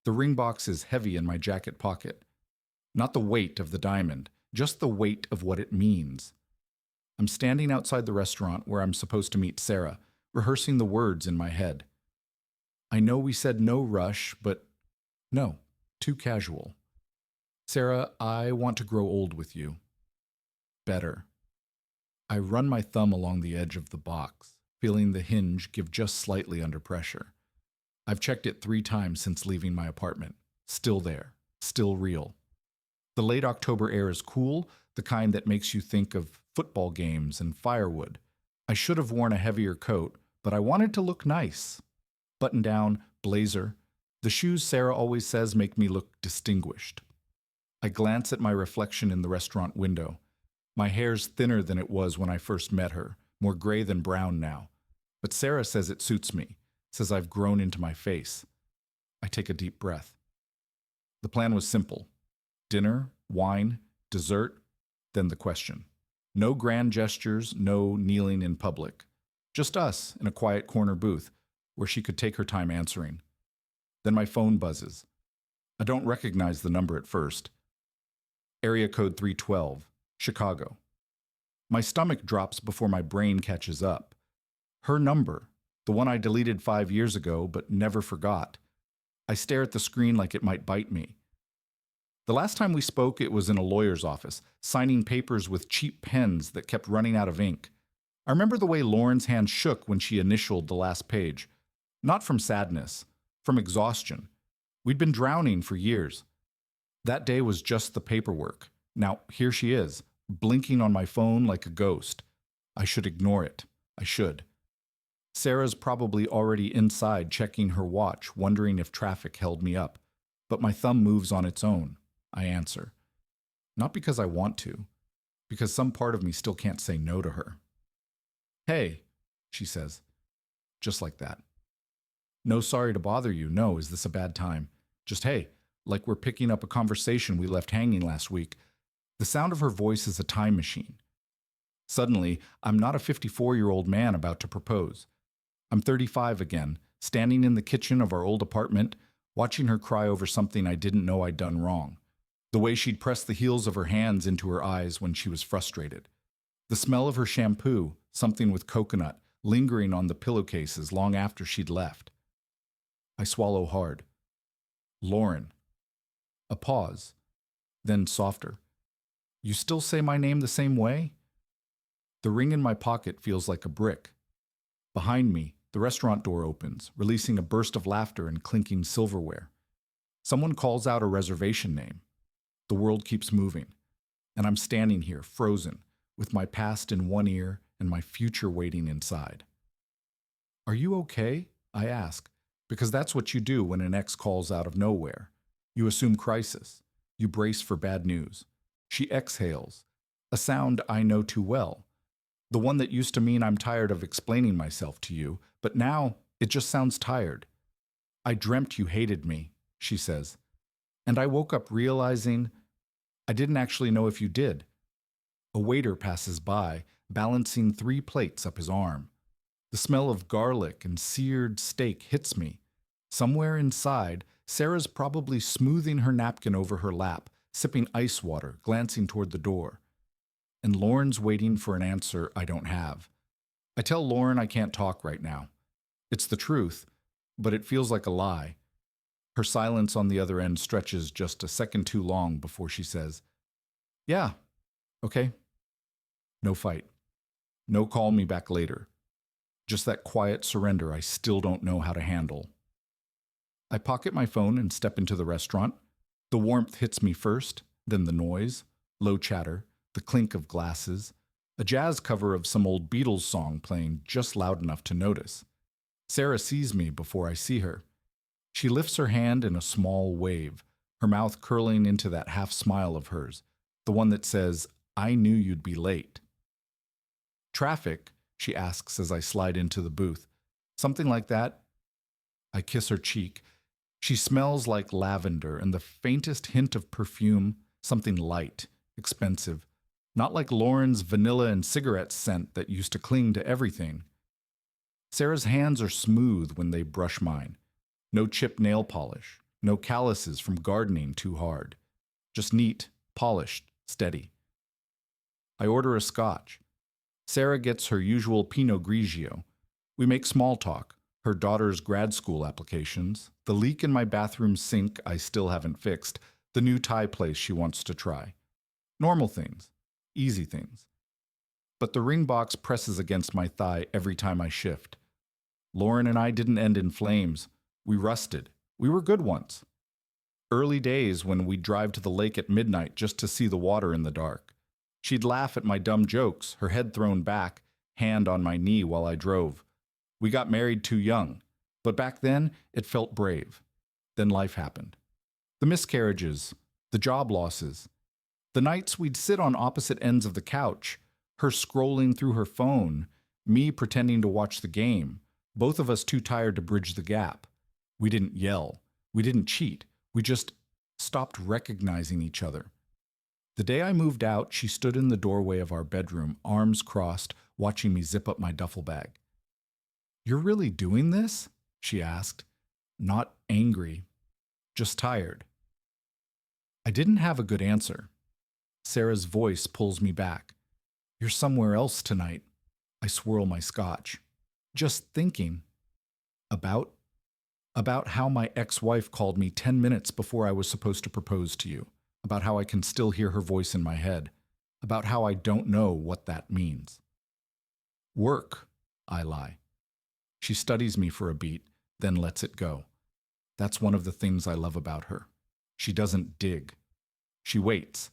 The ring box is heavy in my jacket pocket. Not the weight of the diamond, just the weight of what it means. I'm standing outside the restaurant where I'm supposed to meet Sarah, rehearsing the words in my head. I know we said no rush, but no, too casual. Sarah, I want to grow old with you. Better. I run my thumb along the edge of the box, feeling the hinge give just slightly under pressure. I've checked it 3 times since leaving my apartment. Still there. Still real. The late October air is cool, the kind that makes you think of football games and firewood. I should have worn a heavier coat, but I wanted to look nice. Button down, blazer. The shoes Sarah always says make me look distinguished. I glance at my reflection in the restaurant window. My hair's thinner than it was when I first met her, more gray than brown now. But Sarah says it suits me, says I've grown into my face. I take a deep breath. The plan was simple. Dinner, wine, dessert, then the question. No grand gestures, no kneeling in public. Just us in a quiet corner booth where she could take her time answering. Then my phone buzzes. I don't recognize the number at first. Area code 312, Chicago. My stomach drops before my brain catches up. Her number, the one I deleted 5 years ago but never forgot. I stare at the screen like it might bite me. The last time we spoke, it was in a lawyer's office, signing papers with cheap pens that kept running out of ink. I remember the way Lauren's hand shook when she initialed the last page. Not from sadness, from exhaustion. We'd been drowning for years. That day was just the paperwork. Now, here she is, blinking on my phone like a ghost. I should ignore it. I should. Sarah's probably already inside checking her watch, wondering if traffic held me up. But my thumb moves on its own. I answer. Not because I want to, because some part of me still can't say no to her. Hey, she says, just like that. No sorry to bother you, no, is this a bad time? Just hey, like we're picking up a conversation we left hanging last week. The sound of her voice is a time machine. Suddenly, I'm not a 54-year-old man about to propose. I'm 35 again, standing in the kitchen of our old apartment, watching her cry over something I didn't know I'd done wrong. The way she'd press the heels of her hands into her eyes when she was frustrated. The smell of her shampoo, something with coconut, lingering on the pillowcases long after she'd left. I swallow hard. Lauren. A pause. Then softer. You still say my name the same way? The ring in my pocket feels like a brick. Behind me, the restaurant door opens, releasing a burst of laughter and clinking silverware. Someone calls out a reservation name. The world keeps moving, and I'm standing here, frozen, with my past in one ear and my future waiting inside. Are you okay? I ask, because that's what you do when an ex calls out of nowhere. You assume crisis. You brace for bad news. She exhales, a sound I know too well. The one that used to mean I'm tired of explaining myself to you, but now it just sounds tired. I dreamt you hated me, she says. And I woke up realizing I didn't actually know if you did. A waiter passes by, balancing 3 plates up his arm. The smell of garlic and seared steak hits me. Somewhere inside, Sarah's probably smoothing her napkin over her lap, sipping ice water, glancing toward the door. And Lauren's waiting for an answer I don't have. I tell Lauren I can't talk right now. It's the truth, but it feels like a lie. Her silence on the other end stretches just a second too long before she says, yeah, okay. No fight. No call me back later. Just that quiet surrender I still don't know how to handle. I pocket my phone and step into the restaurant. The warmth hits me first, then the noise, low chatter, the clink of glasses, a jazz cover of some old Beatles song playing just loud enough to notice. Sarah sees me before I see her. She lifts her hand in a small wave, her mouth curling into that half smile of hers, the one that says, I knew you'd be late. Traffic, she asks as I slide into the booth. Something like that? I kiss her cheek. She smells like lavender and the faintest hint of perfume, something light, expensive, not like Lauren's vanilla and cigarette scent that used to cling to everything. Sarah's hands are smooth when they brush mine. No chipped nail polish, No calluses from gardening too hard. Just neat, polished, steady. I order a scotch. Sarah gets her usual Pinot Grigio. We make small talk, her daughter's grad school applications, the leak in my bathroom sink I still haven't fixed, the new Thai place she wants to try. Normal things, easy things. But the ring box presses against my thigh every time I shift. Lauren and I didn't end in flames. We rusted. We were good once. Early days when we'd drive to the lake at midnight just to see the water in the dark. She'd laugh at my dumb jokes, her head thrown back, hand on my knee while I drove. We got married too young, but back then it felt brave. Then life happened. The miscarriages, the job losses, the nights we'd sit on opposite ends of the couch, her scrolling through her phone, me pretending to watch the game, both of us too tired to bridge the gap. We didn't yell. We didn't cheat. We just stopped recognizing each other. The day I moved out, she stood in the doorway of our bedroom, arms crossed, watching me zip up my duffel bag. "You're really doing this?" she asked. Not angry, just tired. I didn't have a good answer. Sarah's voice pulls me back. "You're somewhere else tonight." I swirl my scotch. "Just thinking." About how my ex-wife called me 10 minutes before I was supposed to propose to you. About how I can still hear her voice in my head. About how I don't know what that means. "Work," I lie. She studies me for a beat, then lets it go. That's one of the things I love about her. She doesn't dig. She waits.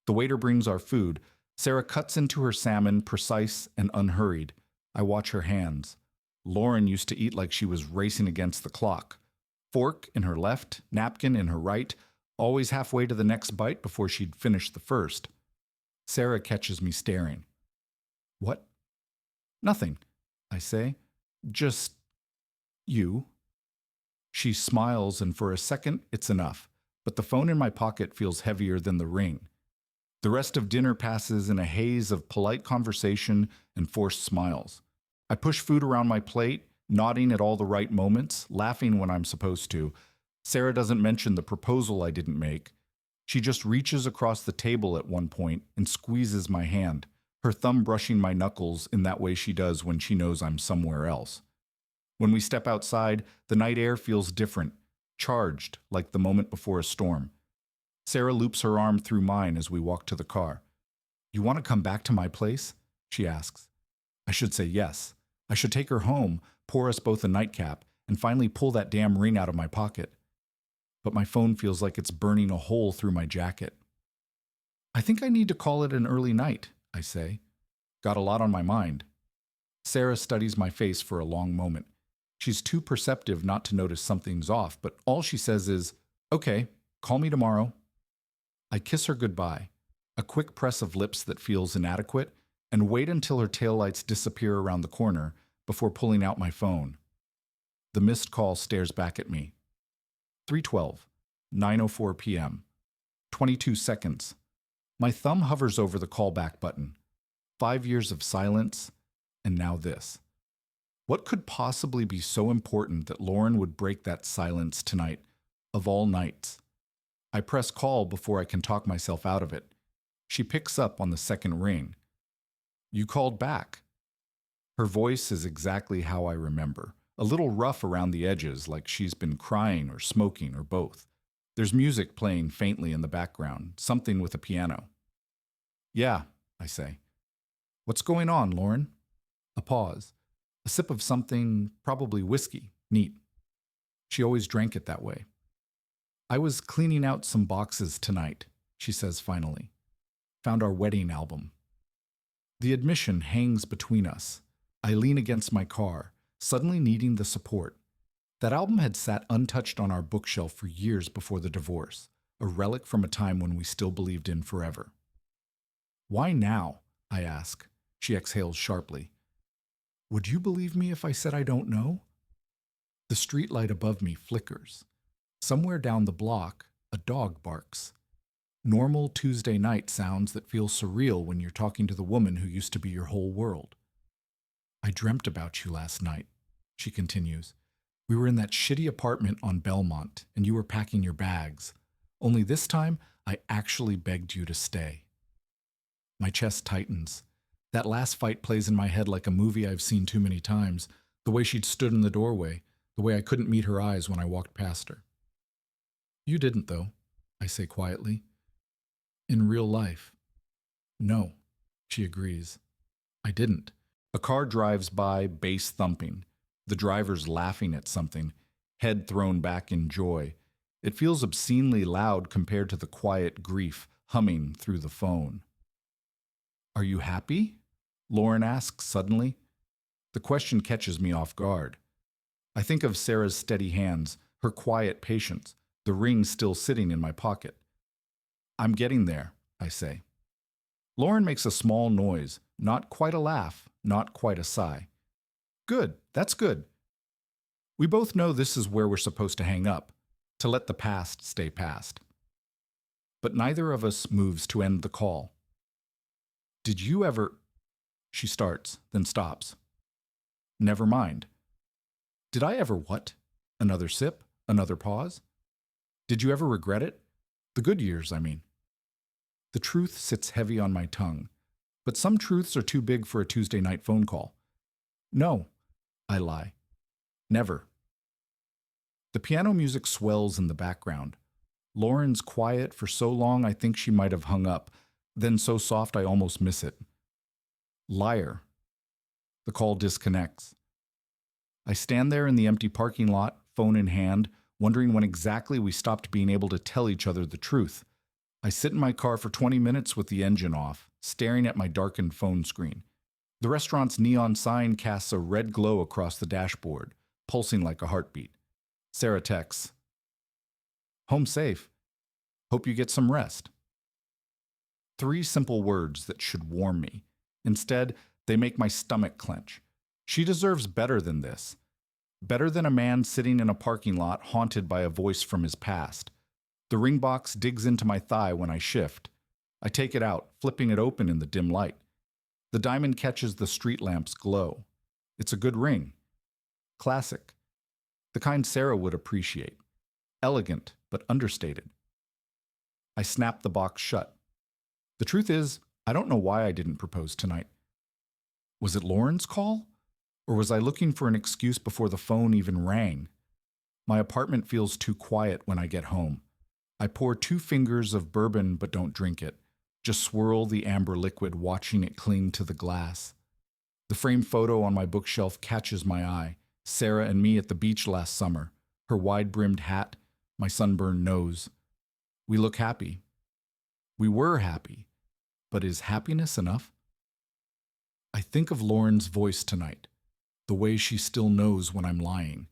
The waiter brings our food. Sarah cuts into her salmon, precise and unhurried. I watch her hands. Lauren used to eat like she was racing against the clock. Fork in her left, napkin in her right, always halfway to the next bite before she'd finish the first. Sarah catches me staring. "What?" "Nothing," I say. "Just you." She smiles, and for a second, it's enough. But the phone in my pocket feels heavier than the ring. The rest of dinner passes in a haze of polite conversation and forced smiles. I push food around my plate, nodding at all the right moments, laughing when I'm supposed to. Sarah doesn't mention the proposal I didn't make. She just reaches across the table at one point and squeezes my hand, her thumb brushing my knuckles in that way she does when she knows I'm somewhere else. When we step outside, the night air feels different, charged like the moment before a storm. Sarah loops her arm through mine as we walk to the car. "You want to come back to my place?" she asks. I should say yes. I should take her home, pour us both a nightcap, and finally pull that damn ring out of my pocket. But my phone feels like it's burning a hole through my jacket. "I think I need to call it an early night," I say. Got a lot on my mind. Sarah studies my face for a long moment. She's too perceptive not to notice something's off, but all she says is, "Okay, call me tomorrow." I kiss her goodbye, a quick press of lips that feels inadequate, and wait until her taillights disappear around the corner before pulling out my phone. The missed call stares back at me. 3:12, 9:04 p.m., 22 seconds. My thumb hovers over the callback button. 5 years of silence, and now this. What could possibly be so important that Lauren would break that silence tonight, of all nights? I press call before I can talk myself out of it. She picks up on the second ring. "You called back." Her voice is exactly how I remember. A little rough around the edges, like she's been crying or smoking or both. There's music playing faintly in the background, something with a piano. "Yeah," I say. "What's going on, Lauren?" A pause. A sip of something, probably whiskey, neat. She always drank it that way. "I was cleaning out some boxes tonight," she says finally. "Found our wedding album." The admission hangs between us. I lean against my car, suddenly needing the support. That album had sat untouched on our bookshelf for years before the divorce, a relic from a time when we still believed in forever. "Why now?" I ask. She exhales sharply. "Would you believe me if I said I don't know?" The streetlight above me flickers. Somewhere down the block, a dog barks. Normal Tuesday night sounds that feel surreal when you're talking to the woman who used to be your whole world. "I dreamt about you last night," she continues. We were in that shitty apartment on Belmont, and you were packing your bags. Only this time, I actually begged you to stay. My chest tightens. That last fight plays in my head like a movie I've seen too many times. The way she'd stood in the doorway, the way I couldn't meet her eyes when I walked past her. You didn't, though, I say quietly. In real life. No, she agrees. I didn't. A car drives by, bass thumping. The driver's laughing at something, head thrown back in joy. It feels obscenely loud compared to the quiet grief humming through the phone. Are you happy? Lauren asks suddenly. The question catches me off guard. I think of Sarah's steady hands, her quiet patience, the ring still sitting in my pocket. I'm getting there, I say. Lauren makes a small noise, not quite a laugh, not quite a sigh. Good, that's good. We both know this is where we're supposed to hang up, to let the past stay past. But neither of us moves to end the call. Did you ever... She starts, then stops. Never mind. Did I ever what? Another sip? Another pause? Did you ever regret it? The good years, I mean. The truth sits heavy on my tongue, but some truths are too big for a Tuesday night phone call. No, I lie. Never. The piano music swells in the background. Lauren's quiet for so long I think she might have hung up, then so soft I almost miss it. Liar. The call disconnects. I stand there in the empty parking lot, phone in hand, wondering when exactly we stopped being able to tell each other the truth. I sit in my car for 20 minutes with the engine off, staring at my darkened phone screen. The restaurant's neon sign casts a red glow across the dashboard, pulsing like a heartbeat. Sarah texts, "Home safe. Hope you get some rest." 3 simple words that should warm me. Instead, they make my stomach clench. She deserves better than this. Better than a man sitting in a parking lot haunted by a voice from his past. The ring box digs into my thigh when I shift. I take it out, flipping it open in the dim light. The diamond catches the street lamp's glow. It's a good ring. Classic. The kind Sarah would appreciate. Elegant, but understated. I snap the box shut. The truth is, I don't know why I didn't propose tonight. Was it Lauren's call? Or was I looking for an excuse before the phone even rang? My apartment feels too quiet when I get home. I pour 2 fingers of bourbon but don't drink it. Just swirl the amber liquid, watching it cling to the glass. The framed photo on my bookshelf catches my eye. Sarah and me at the beach last summer. Her wide-brimmed hat, my sunburned nose. We look happy. We were happy. But is happiness enough? I think of Lauren's voice tonight. The way she still knows when I'm lying.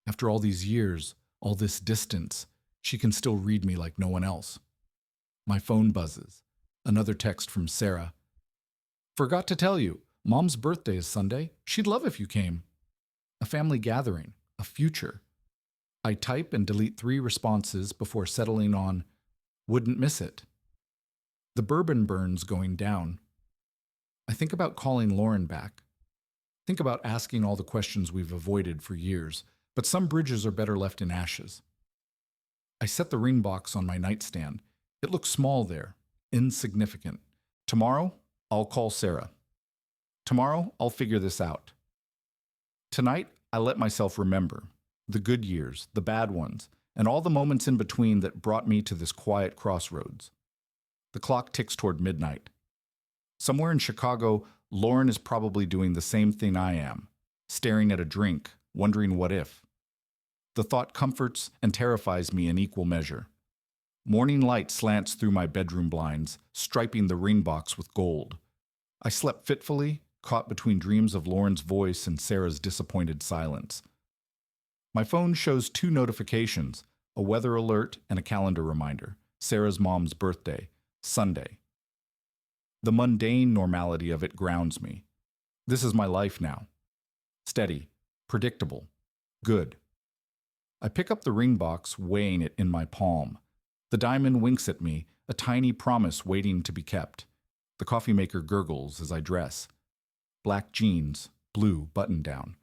After all these years, all this distance, she can still read me like no one else. My phone buzzes. Another text from Sarah. "Forgot to tell you, Mom's birthday is Sunday. She'd love if you came." A family gathering, a future. I type and delete 3 responses before settling on, "Wouldn't miss it." The bourbon burns going down. I think about calling Lauren back. Think about asking all the questions we've avoided for years, but some bridges are better left in ashes. I set the ring box on my nightstand. It looks small there, insignificant. Tomorrow, I'll call Sarah. Tomorrow, I'll figure this out. Tonight, I let myself remember the good years, the bad ones, and all the moments in between that brought me to this quiet crossroads. The clock ticks toward midnight. Somewhere in Chicago, Lauren is probably doing the same thing I am, staring at a drink, wondering what if. The thought comforts and terrifies me in equal measure. Morning light slants through my bedroom blinds, striping the ring box with gold. I slept fitfully, caught between dreams of Lauren's voice and Sarah's disappointed silence. My phone shows 2 notifications, a weather alert and a calendar reminder. Sarah's mom's birthday, Sunday. The mundane normality of it grounds me. This is my life now. Steady, predictable, good. I pick up the ring box, weighing it in my palm. The diamond winks at me, a tiny promise waiting to be kept. The coffee maker gurgles as I dress. Black jeans, blue button-down.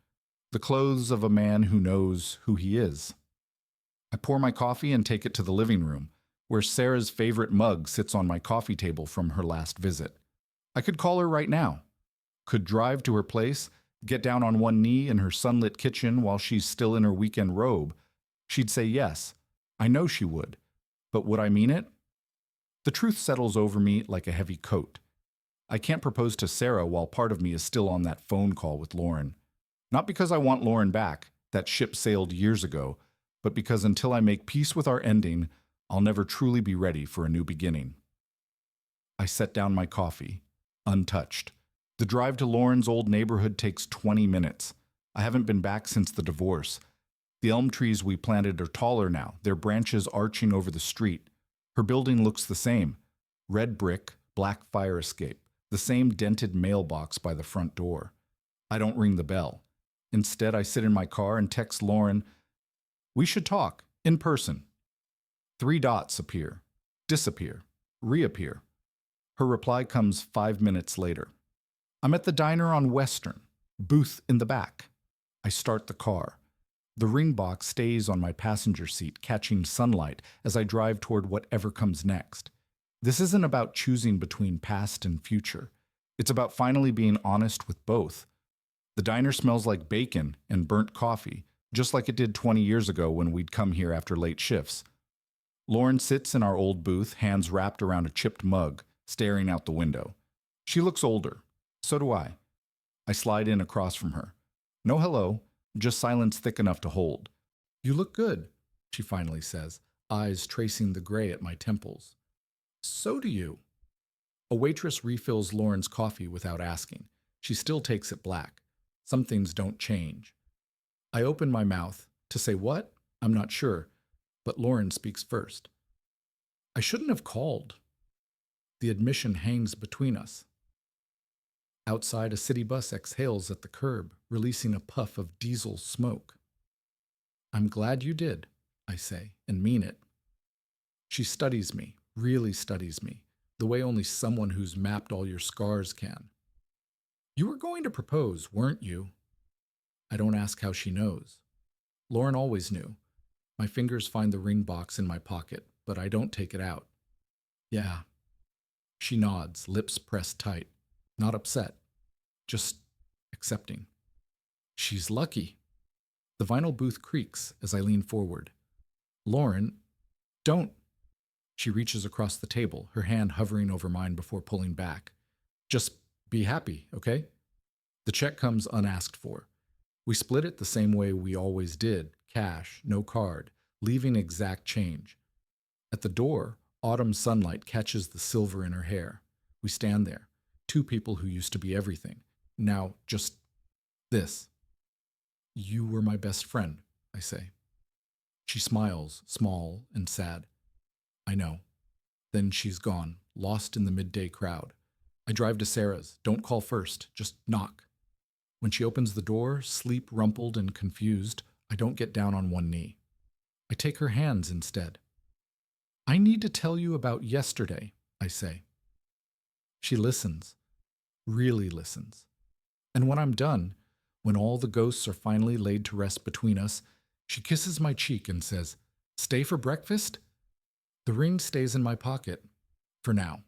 the clothes of a man who knows who he is. I pour my coffee and take it to the living room, where Sarah's favorite mug sits on my coffee table from her last visit. I could call her right now. Could drive to her place, get down on one knee in her sunlit kitchen while she's still in her weekend robe. She'd say yes. I know she would. But would I mean it? The truth settles over me like a heavy coat. I can't propose to Sarah while part of me is still on that phone call with Lauren. Not because I want Lauren back, that ship sailed years ago, but because until I make peace with our ending, I'll never truly be ready for a new beginning. I set down my coffee, untouched. The drive to Lauren's old neighborhood takes 20 minutes. I haven't been back since the divorce. The elm trees we planted are taller now, their branches arching over the street. Her building looks the same. Red brick, black fire escape, the same dented mailbox by the front door. I don't ring the bell. Instead, I sit in my car and text Lauren, "We should talk, in person." 3 dots appear, disappear, reappear. Her reply comes 5 minutes later. I'm at the diner on Western, booth in the back. I start the car. The ring box stays on my passenger seat, catching sunlight as I drive toward whatever comes next. This isn't about choosing between past and future. It's about finally being honest with both. The diner smells like bacon and burnt coffee, just like it did 20 years ago when we'd come here after late shifts. Lauren sits in our old booth, hands wrapped around a chipped mug, staring out the window. She looks older. So do I. I slide in across from her. No hello, just silence thick enough to hold. "You look good," she finally says, eyes tracing the gray at my temples. "So do you." A waitress refills Lauren's coffee without asking. She still takes it black. Some things don't change. I open my mouth. To say what? I'm not sure. But Lauren speaks first. "I shouldn't have called." The admission hangs between us. Outside, a city bus exhales at the curb, releasing a puff of diesel smoke. "I'm glad you did," I say, and mean it. She studies me, really studies me, the way only someone who's mapped all your scars can. "You were going to propose, weren't you?" I don't ask how she knows. Lauren always knew. My fingers find the ring box in my pocket, but I don't take it out. "Yeah." She nods, lips pressed tight. Not upset, just accepting. She's lucky. The vinyl booth creaks as I lean forward. "Lauren, don't." She reaches across the table, her hand hovering over mine before pulling back. "Just be happy, okay?" The check comes unasked for. We split it the same way we always did, cash, no card, leaving exact change. At the door, autumn sunlight catches the silver in her hair. We stand there. 2 people who used to be everything. Now, just this. "You were my best friend," I say. She smiles, small and sad. I know. Then she's gone, lost in the midday crowd. I drive to Sarah's. Don't call first, just knock. When she opens the door, sleep rumpled and confused, I don't get down on one knee. I take her hands instead. "I need to tell you about yesterday," I say. She listens. Really listens. And when I'm done, when all the ghosts are finally laid to rest between us, she kisses my cheek and says, "Stay for breakfast?" The ring stays in my pocket. For now.